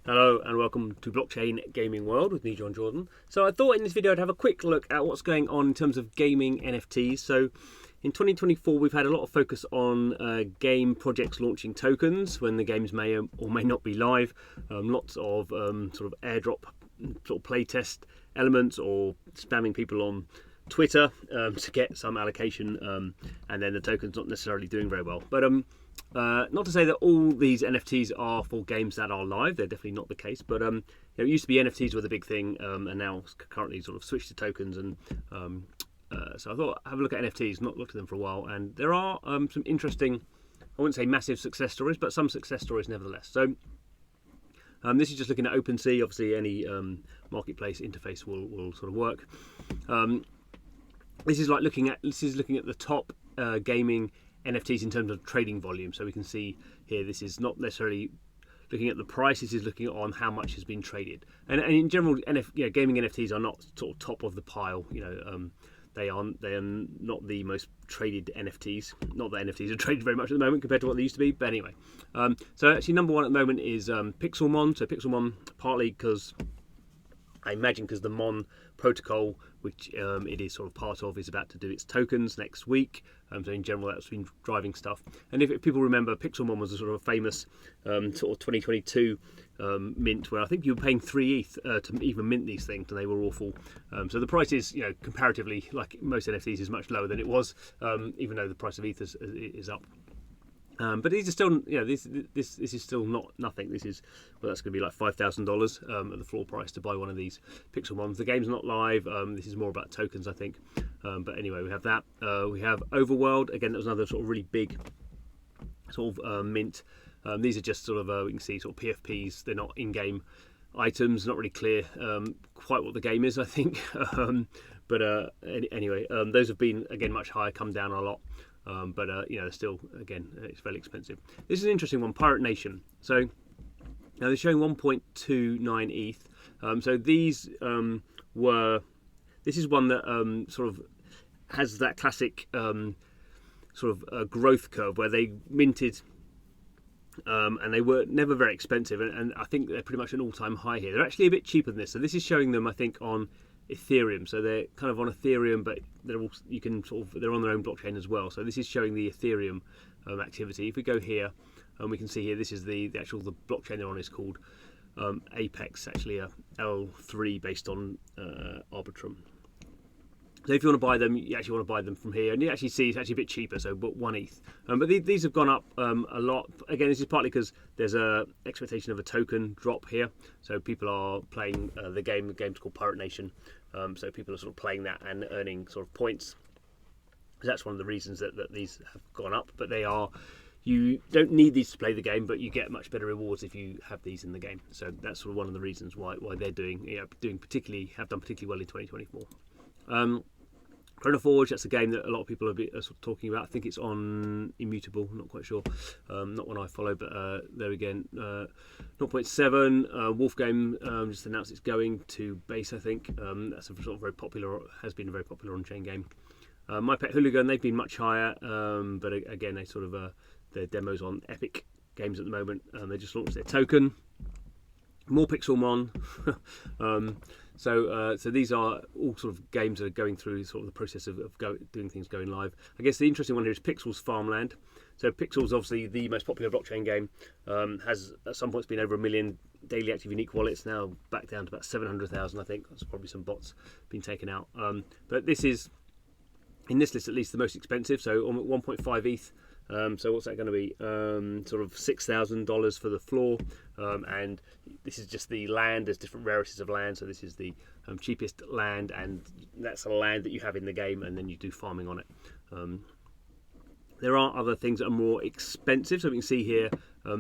Hello and welcome to Blockchain Gaming World with me, John Jordan. So I thought in this video I'd have a quick look at what's going on in terms of gaming NFTs. So in 2024 we've had a lot of focus on game projects launching tokens when the games may or may not be live. Lots of sort of airdrop sort of playtest elements or spamming people on Twitter to get some allocation, and then the token's not necessarily doing very well. But not to say that all these NFTs are for games that are live. They're definitely not the case. But it used to be NFTs were the big thing, and now it's currently sort of switched to tokens. And so I thought have a look at NFTs. Not looked at them for a while, and there are some interesting, I wouldn't say massive success stories, but some success stories nevertheless. So this is just looking at OpenSea. Obviously, any marketplace interface will sort of work. This is looking at the top gaming NFTs in terms of trading volume. So we can see here this is not necessarily looking at the price. This is looking on how much has been traded. And in general, gaming NFTs are not sort of top of the pile. They are not the most traded NFTs. Not that NFTs are traded very much at the moment compared to what they used to be. But anyway, so actually number one at the moment is Pixelmon. So Pixelmon partly because I imagine because the Mon protocol, which it is sort of part of, is about to do its tokens next week. So in general, that's been driving stuff. And if people remember, Pixelmon was a sort of famous sort of 2022 mint where I think you were paying 3 ETH to even mint these things, and they were awful. So the price is, comparatively, like most NFTs, is much lower than it was, even though the price of ETH is up. But these are still, this is still not nothing. This is, well, that's going to be like $5,000 at the floor price to buy one of these Pixelmons. The game's not live. This is more about tokens, I think. But anyway, we have that. We have Overworld. Again, that was another sort of really big sort of mint. These are just sort of, we can see sort of PFPs. They're not in-game items. Not really clear quite what the game is, I think. But anyway, those have been, again, much higher, come down a lot. But still, again, it's fairly expensive. This is an interesting one, Pirate Nation. So now they're showing 1.29 ETH. So these this is one that sort of has that classic sort of growth curve where they minted and they were never very expensive, and I think they're pretty much an all-time high here. They're actually a bit cheaper than this. So this is showing them, I think, on Ethereum. So they're kind of on Ethereum, but they're on their own blockchain as well. So this is showing the Ethereum activity. If we go here, we can see here this is the blockchain they're on is called Apex, actually a L3 based on Arbitrum. So if you want to buy them, you actually want to buy them from here, and you actually see it's actually a bit cheaper, so but 1 ETH. But these have gone up a lot. Again, this is partly because there's a expectation of a token drop here, so people are playing the game. The game's called Pirate Nation, so people are sort of playing that and earning sort of points. So that's one of the reasons that these have gone up. But they are, you don't need these to play the game, but you get much better rewards if you have these in the game. So that's sort of one of the reasons why they're have done particularly well in 2024. Chrono Forge, that's a game that a lot of people are sort of talking about. I think it's on Immutable, I'm not quite sure. Not one I follow, but there again, 0.7. Wolf Game just announced it's going to base, I think. That's a sort of very popular, has been a very popular on-chain game. My Pet Hooligan, they've been much higher, but again, they sort of their demos on Epic Games at the moment. They just launched their token. More Pixelmon. So these are all sort of games that are going through sort of the process of doing things going live. I guess the interesting one here is Pixel's Farmland. So Pixel's obviously the most popular blockchain game. Has at some points been over 1 million daily active unique wallets. Now back down to about 700,000. I think there's probably some bots been taken out. But this is, in this list at least, the most expensive. So 1.5 ETH. So what's that going to be? Sort of $6,000 for the floor, and this is just the land. There's different rarities of land, so this is the cheapest land, and that's a land that you have in the game, and then you do farming on it. There are other things that are more expensive, so we can see here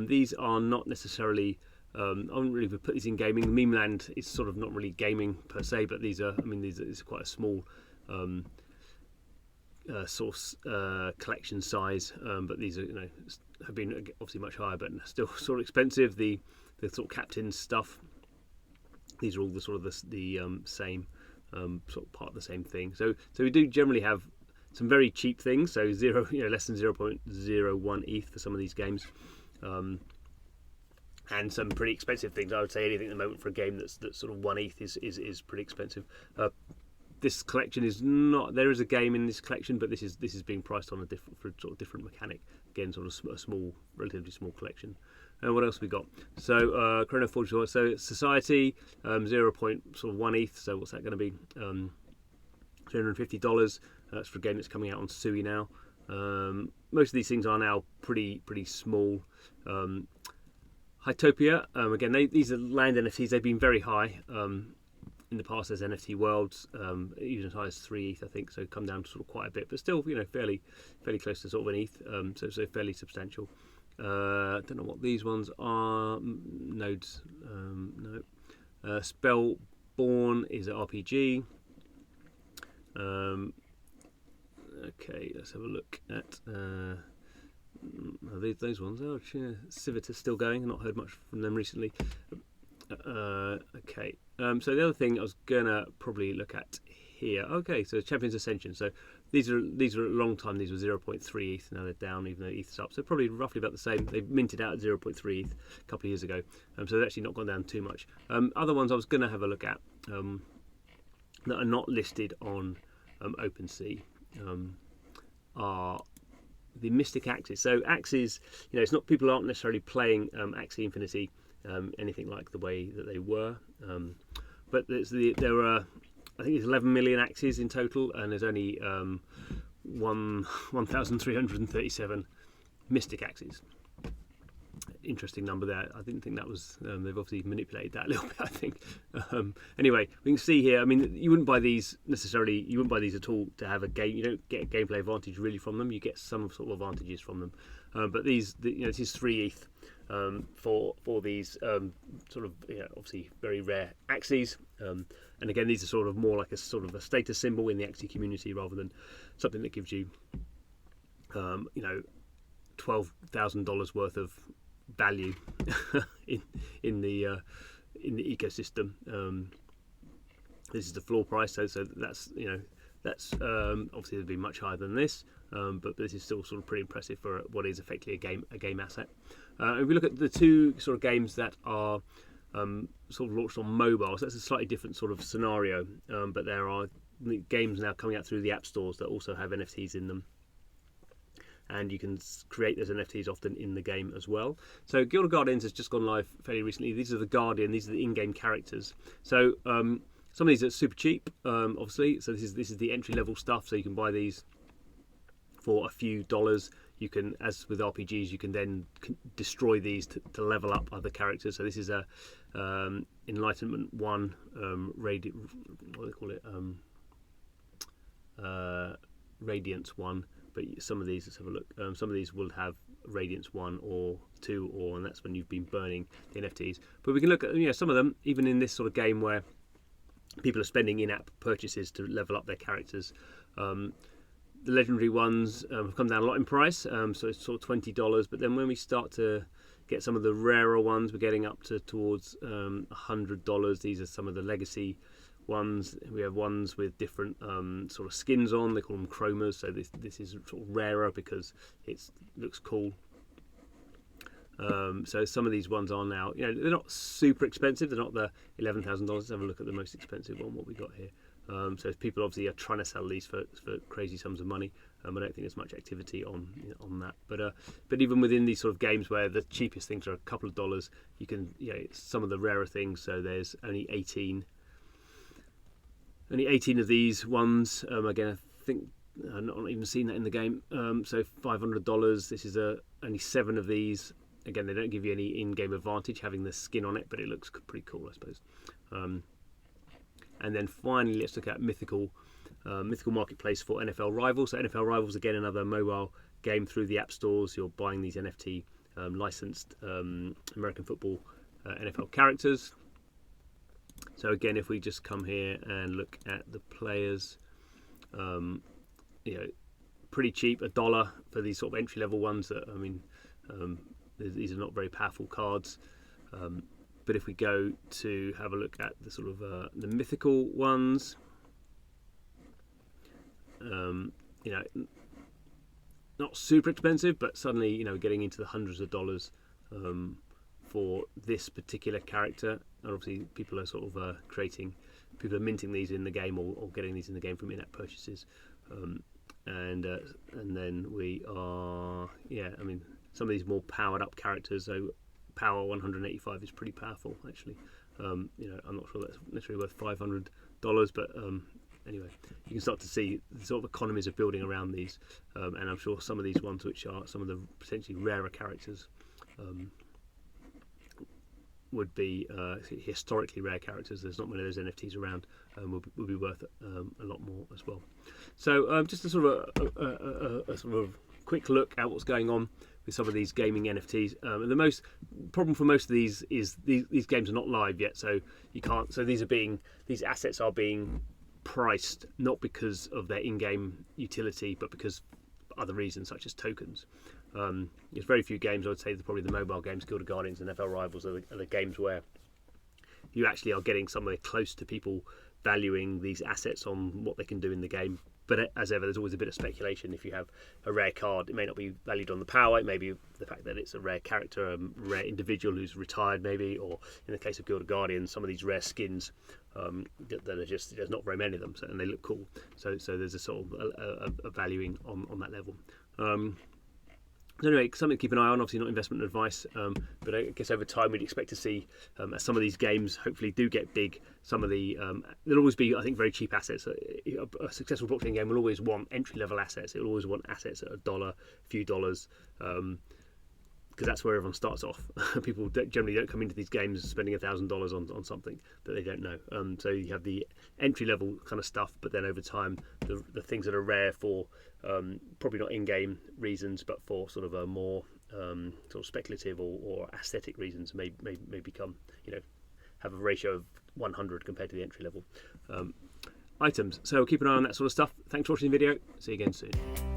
these are not necessarily. I wouldn't really put these in gaming. Meme Land is sort of not really gaming per se, but these are. I mean, these is quite a small. Source collection size, but these are have been obviously much higher, but still sort of expensive. The sort of captain stuff. These are all the sort of the same sort of part of the same thing. So we do generally have some very cheap things. So less than 0.01 ETH for some of these games. and some pretty expensive things. I would say anything at the moment for a game that's sort of 1 ETH is pretty expensive. This collection is not. There is a game in this collection, but this is being priced on a different mechanic. Again, sort of a small, relatively small collection. And what else have we got? So Chrono Forge. So Society, 0.1 ETH. So what's that going to be? $350. That's for a game that's coming out on Sui now. Most of these things are now pretty small. Hytopia. Again, these are land NFTs. They've been very high. In the past, there's NFT worlds, even as high as 3 ETH, I think, so come down to sort of quite a bit, but still, fairly close to sort of an ETH, so fairly substantial. Don't know what these ones are. Nodes, no. Spellborn is an RPG. Okay, let's have a look at those ones. Oh, Civitas still going. I've not heard much from them recently. Okay. So the other thing I was gonna probably look at here. Okay, so Champions Ascension. So these are a long time. These were 0.3 ETH. Now they're down, even though ETH's up. So probably roughly about the same. They minted out at 0.3 ETH a couple of years ago. So they've actually not gone down too much. Other ones I was gonna have a look at that are not listed on OpenSea are the Mystic Axis. So Axis, it's not, people aren't necessarily playing Axie Infinity anything like the way that they were, but there are, I think it's 11 million axes in total, and there's only 1,337 Mystic Axes. Interesting number there. I didn't think that was. They've obviously manipulated that a little bit, I think. Anyway, we can see here. I mean, you wouldn't buy these necessarily. You wouldn't buy these at all to have a game. You don't get a gameplay advantage really from them. You get some sort of advantages from them. But these, this is 3 ETH for these sort of obviously very rare axes. And again, these are sort of more like a sort of a status symbol in the Axie community rather than something that gives you, $12,000 worth of value in the ecosystem. This is the floor price, so that's obviously it'd be much higher than this, but this is still sort of pretty impressive for what is effectively a game asset. If we look at the two sort of games that are sort of launched on mobile, so that's a slightly different sort of scenario, but there are games now coming out through the app stores that also have NFTs in them. And you can create those NFTs often in the game as well. So Guild of Guardians has just gone live fairly recently. These are the Guardian. These are the in-game characters. So some of these are super cheap, obviously. So this is the entry-level stuff. So you can buy these for a few dollars. You can, as with RPGs, you can then destroy these to level up other characters. So this is a Enlightenment 1 what do they call it? Radiance 1. But some of these, let's have a look. Some of these will have Radiance 1 or 2, and that's when you've been burning the NFTs. But we can look at some of them, even in this sort of game where people are spending in-app purchases to level up their characters. The legendary ones have come down a lot in price, so it's sort of $20. But then when we start to get some of the rarer ones, we're getting up towards $100. These are some of the legacy ones. We have ones with different sort of skins on. They call them chromas. So this is sort of rarer because it looks cool. So some of these ones are now, they're not super expensive. They're not the $11,000. Let's have a look at the most expensive one. What we got here. So people obviously are trying to sell these for crazy sums of money. I don't think there's much activity on that. But even within these sort of games where the cheapest things are a couple of dollars, you can some of the rarer things. So there's only 18 of these ones. Again, I think I've not even seen that in the game. So $500. This is only 7 of these. Again, they don't give you any in-game advantage having the skin on it, but it looks pretty cool, I suppose. And then finally, let's look at Mythical Marketplace for NFL Rivals. So NFL Rivals, again, another mobile game through the app stores. You're buying these NFT licensed American football NFL characters. So again, if we just come here and look at the players, pretty cheap, $1 for these sort of entry-level ones. These are not very powerful cards. But if we go to have a look at the sort of the mythical ones, not super expensive, but suddenly getting into the hundreds of dollars for this particular character, and obviously people are sort of people are minting these in the game or getting these in the game from in-app purchases, and then we are, yeah, I mean, some of these more powered up characters. So power 185 is pretty powerful actually. I'm not sure that's necessarily worth $500, but anyway, you can start to see the sort of economies of building around these, and I'm sure some of these ones, which are some of the potentially rarer characters, would be historically rare characters. There's not many of those NFTs around, will be worth a lot more as well. So just a sort of a sort of quick look at what's going on with some of these gaming NFTs. And the most problem for most of these is these games are not live yet, so you can't. So these assets are being priced not because of their in-game utility, but because other reasons such as tokens. There's very few games, I would say, probably the mobile games, Guild of Guardians and NFL Rivals are the games where you actually are getting somewhere close to people valuing these assets on what they can do in the game. But as ever, there's always a bit of speculation. If you have a rare card, it may not be valued on the power. It may be the fact that it's a rare character, a rare individual who's retired maybe, or in the case of Guild of Guardians, some of these rare skins that are just, there's not very many of them, and they look cool. So there's a sort of a valuing on that level. So anyway, something to keep an eye on. Obviously not investment advice, but I guess over time we'd expect to see, as some of these games hopefully do get big, some of the there'll always be, I think, very cheap assets. A successful blockchain game will always want entry-level assets. It will always want assets at $1, a few dollars, because that's where everyone starts off. People generally don't come into these games spending $1,000 on something that they don't know. So you have the entry-level kind of stuff, but then over time, the things that are rare for probably not in-game reasons, but for sort of a more sort of speculative or aesthetic reasons may become, have a ratio of 100 compared to the entry-level items. So keep an eye on that sort of stuff. Thanks for watching the video. See you again soon.